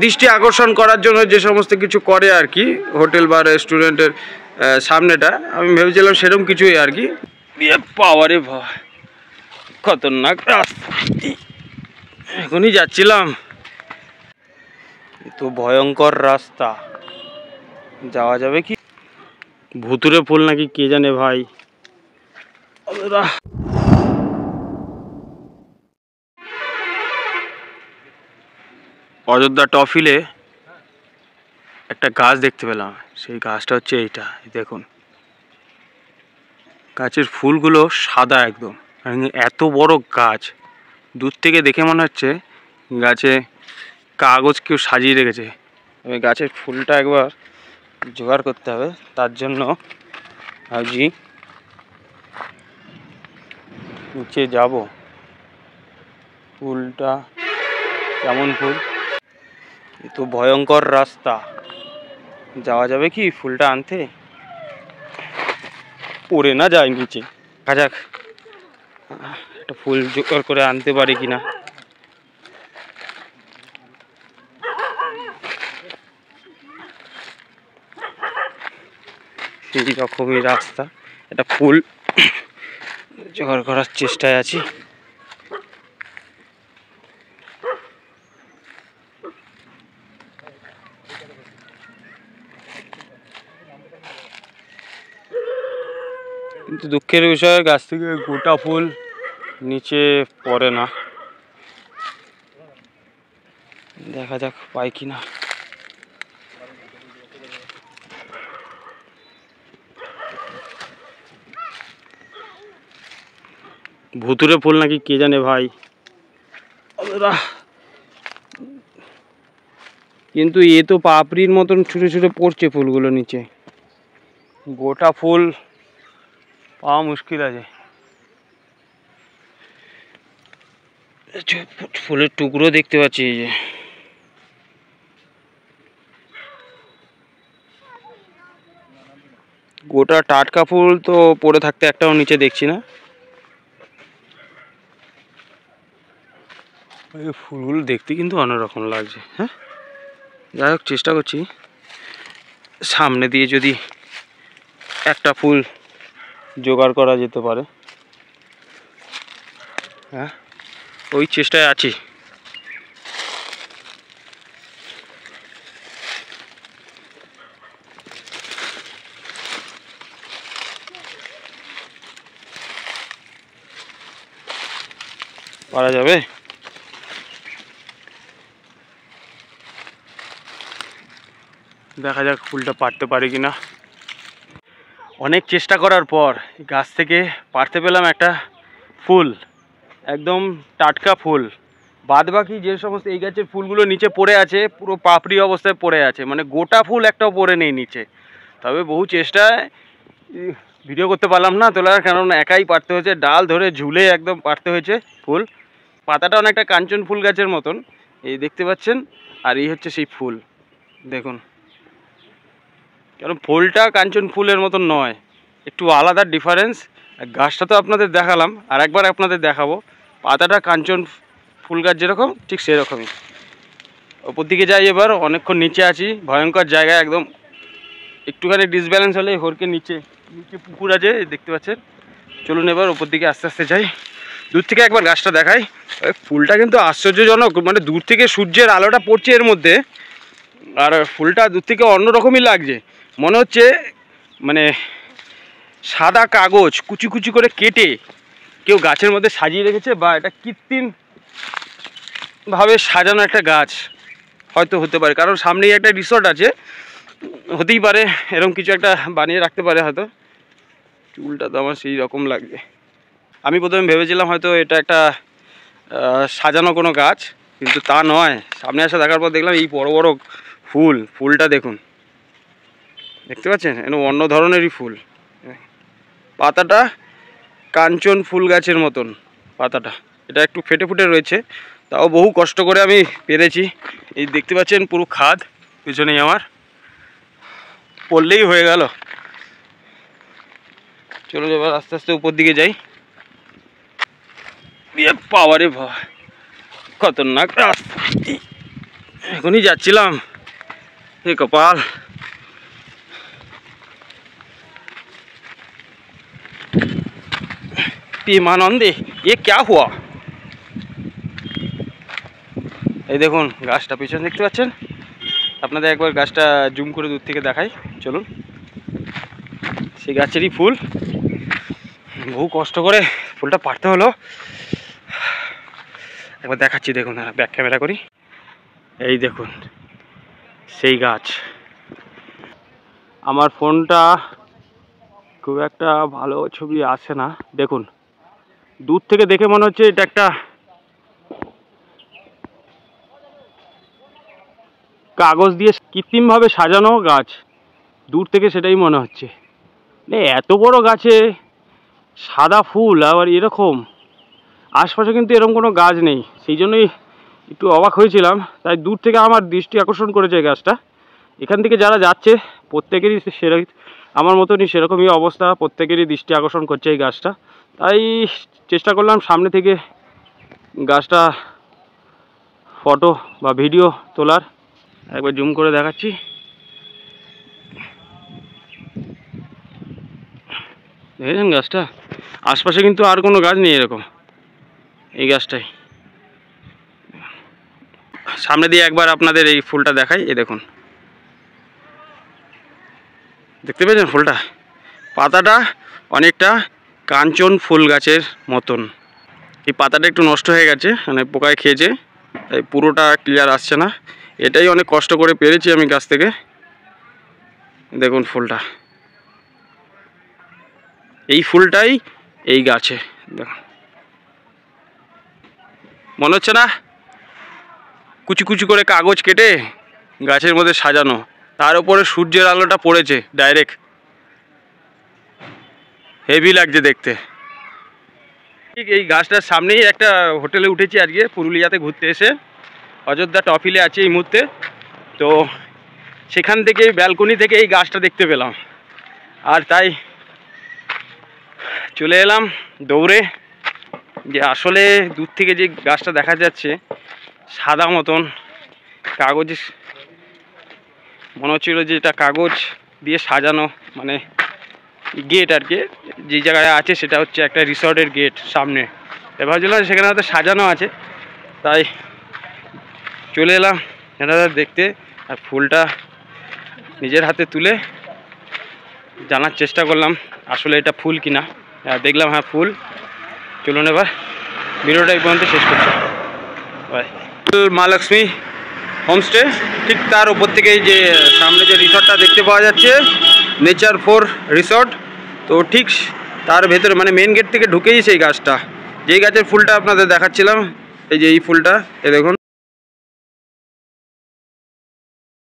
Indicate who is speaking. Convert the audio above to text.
Speaker 1: দৃষ্টি আকর্ষণ করার জন্য যে সমস্ত কিছু করে আর কি, হোটেল বা রেস্টুরেন্টের সামনেটা আমি ভেবেছিলাম সেরকম কিছুই আর কি। পাওয়ারে ভয়, খতরনাক রাস্তা, এখনই যাচ্ছিলাম। তো ভয়ঙ্কর রাস্তা, যাওয়া যাবে কি? ভুতুরে ফুল নাকি কে জানে ভাই। অযোধ্যা টফিলে একটা গাছ দেখতে পেলাম, সেই গাছটা হচ্ছে এইটা। দেখুন গাছের ফুলগুলো সাদা একদম, এত বড় গাছ, দূর থেকে দেখে মনে হচ্ছে গাছে কাগজ কেউ সাজিয়ে রেখেছে। আমি গাছের ফুলটা একবার জোগাড় করতে হবে, তার জন্য ভাবছি নিচে যাব। ফুলটা কেমন ফুল? তো ভয়ঙ্কর রাস্তা, যাওয়া যাবে কি ফুলটা আনতে? পড়ে না যায় নিচে। দেখা যাক একটা ফুল জোগাড় করে আনতে পারি কিনা। সেই রকমই রাস্তা, একটা ফুল জোগাড় করার চেষ্টায় আছি। কিন্তু দুঃখের বিষয় গাছ থেকে গোটা ফুল নিচে পড়ে না। দেখা যাক পাই কিনা। ভুতুরে ফুল নাকি কে জানে ভাই। কিন্তু এ তো পাপড়ির মতন ছুটে ছুটে পড়ছে ফুলগুলো নিচে, গোটা ফুল পাওয়া মুশকিল আছে। ফুলের টুকরো দেখতে পাচ্ছি, এই যে গোটা টাটকা ফুল তো পড়ে থাকতে একটাও নিচে দেখছি না। এই ফুলগুলো দেখতে কিন্তু অন্যরকম লাগছে। হ্যাঁ, যাই হোক চেষ্টা করছি সামনে দিয়ে যদি একটা ফুল জোগাড় করা যেতে পারে। হ্যাঁ, ওই চেষ্টায় আছি। পারা যাবে? দেখা যাক ফুলটা পারতে পারি কিনা। অনেক চেষ্টা করার পর গাছ থেকে পারতে পেলাম একটা ফুল, একদম টাটকা ফুল। বাদ বাকি যে সমস্ত এই গাছের ফুলগুলো নিচে পড়ে আছে পুরো পাপড়ি অবস্থায় পড়ে আছে, মানে গোটা ফুল একটাও পড়ে নেই নিচে। তবে বহু চেষ্টায় ভিডিও করতে পারলাম না তোলার, কারণ একাই পারতে হয়েছে, ডাল ধরে ঝুলে একদম পারতে হয়েছে ফুল। পাতাটা অনেকটা কাঞ্চন ফুল গাছের মতন, এই দেখতে পাচ্ছেন। আর এই হচ্ছে সেই ফুল, দেখুন। কারণ ফুলটা কাঞ্চন ফুলের মতন নয়, একটু আলাদা ডিফারেন্স। গাছটা তো আপনাদের দেখালাম, আর একবার আপনাদের দেখাবো। পাতাটা কাঞ্চন ফুল গাছ যেরকম ঠিক সেরকমই। ওপর দিকে যাই এবার, অনেকক্ষণ নিচে আছি, ভয়ঙ্কর জায়গায় একদম। একটুখানি ডিসব্যালেন্স হলে হরকে নিচে নিচে পুকুর আছে দেখতে পাচ্ছেন। চলুন এবার ওপর দিকে আস্তে আস্তে যাই, দূর থেকে একবার গাছটা দেখাই। ফুলটা কিন্তু আশ্চর্যজনক, মানে দূর থেকে সূর্যের আলোটা পড়ছে এর মধ্যে, আর ফুলটা দূর থেকে অন্যরকমই লাগছে। মনে হচ্ছে মানে সাদা কাগজ কুচি কুচি করে কেটে কেউ গাছের মধ্যে সাজিয়ে রেখেছে, বা এটা কৃত্রিমভাবে সাজানো একটা গাছ হয়তো হতে পারে। কারণ সামনেই একটা রিসর্ট আছে, হতেই পারে এরকম কিছু একটা বানিয়ে রাখতে পারে হয়তো। চুলটা তো আমার সেই রকম লাগছে। আমি প্রথমে ভেবেছিলাম হয়তো এটা একটা সাজানো কোনো গাছ, কিন্তু তা নয়। সামনে আসা দেখার পর দেখলাম এই বড় বড় ফুলটা দেখুন, দেখতে পাচ্ছেন, এরকম অন্য ধরনেরই ফুল। পাতাটা কাঞ্চন ফুল গাছের মতন পাতাটা, এটা একটু ফেটে ফুটে রয়েছে, তাও বহু কষ্ট করে আমি পেরেছি। এই দেখতে পাচ্ছেন পুরো খাদ পিছনেই আমার, পড়লেই হয়ে গেল। চলো এবার আস্তে আস্তে উপর দিকে যাই। পাওয়ারে ভয়, খতরনাক রাস্তা, এখনই যাচ্ছিলাম, হে কপাল। প্রেমানন্দে এ ক্যা হুয়া? এই দেখুন গাছটা পিছনে দেখতে পাচ্ছেন, আপনাদের একবার গাছটা জুম করে দূর থেকে দেখাই, চলুন। সেই গাছেরই ফুল, বহু কষ্ট করে ফুলটা পাড়তে হলো। একবার দেখাচ্ছি, দেখুন ব্যাক ক্যামেরা করি। এই দেখুন সেই গাছ। আমার ফোনটা খুব একটা ভালো ছবি আসে না, দেখুন দূর থেকে দেখে মনে হচ্ছে এটা একটা কাগজ দিয়ে কৃত্রিমভাবে সাজানো গাছ, দূর থেকে সেটাই মনে হচ্ছে। এত বড় গাছে সাদা ফুল আবার এরকম, আশপাশে কিন্তু এরকম কোনো গাছ নেই, সেই জন্যই একটু অবাক হয়েছিলাম। তাই দূর থেকে আমার দৃষ্টি আকর্ষণ করেছে এই গাছটা। এখান থেকে যারা যাচ্ছে প্রত্যেকেরই সেরকম, আমার মতনই সেরকমই অবস্থা, প্রত্যেকেরই দৃষ্টি আকর্ষণ করছে এই গাছটা। তাই চেষ্টা করলাম সামনে থেকে গাছটা ফটো বা ভিডিও তোলার। একবার জুম করে দেখাচ্ছি, দেখেছেন গাছটা? আশপাশে কিন্তু আর কোনো গাছ নেই এরকম, এই গাছটাই। সামনে দিয়ে একবার আপনাদের এই ফুলটা দেখাই, এই দেখুন, দেখতে পেয়েছেন ফুলটা? পাতাটা অনেকটা কাঞ্চন ফুল গাছের মতন। এই পাতাটা একটু নষ্ট হয়ে গেছে, মানে পোকায় খেয়েছে, তাই পুরোটা ক্লিয়ার আসছে না। এটাই অনেক কষ্ট করে পেরেছি আমি গাছ থেকে। দেখুন ফুলটা, এই ফুলটাই এই গাছে, দেখুন মনে হচ্ছে না কুচি কুচি করে কাগজ কেটে গাছের মধ্যে সাজানো, তার উপরে সূর্যের আলোটা পড়েছে ডাইরেক্ট, হেভি লাগছে দেখতে। ঠিক এই গাছটার সামনেই একটা হোটেলে উঠেছি আজকে পুরুলিয়াতে ঘুরতে এসে, অযোধ্যা টপিলে আছে এই মুহূর্তে। তো সেখান থেকে ব্যালকনি থেকে এই গাছটা দেখতে পেলাম, আর তাই চলে এলাম দৌড়ে, যে আসলে দূর থেকে যে গাছটা দেখা যাচ্ছে সাদা মতন কাগজ, মনে হচ্ছিল যে এটা কাগজ দিয়ে সাজানো, মানে গেট আর কি, যে জায়গায় আছে সেটা হচ্ছে একটা রিসর্টের গেট সামনে। এবার ভাবছিলাম সেখানে হয়তো সাজানো আছে, তাই চলে এলাম এটা দেখতে। আর ফুলটা নিজের হাতে তুলে জানার চেষ্টা করলাম আসলে এটা ফুল কিনা। দেখলাম হ্যাঁ ফুল। চলুন এবার ভিডিওটা এই পর্যন্ত শেষ করছি, বাই। মা লক্ষ্মী হোমস্টে, ঠিক তার উপর থেকে যে সামনে যে রিসর্টটা দেখতে পাওয়া যাচ্ছে নেচার 4 রিসর্ট, তো ঠিক তার ভেতরে মানে মেন গেট থেকে ঢুকেই সেই গাছটা, যেই গাছের ফুলটা আপনাদের দেখাচ্ছিলাম, এই যে এই ফুলটা, এ দেখুন।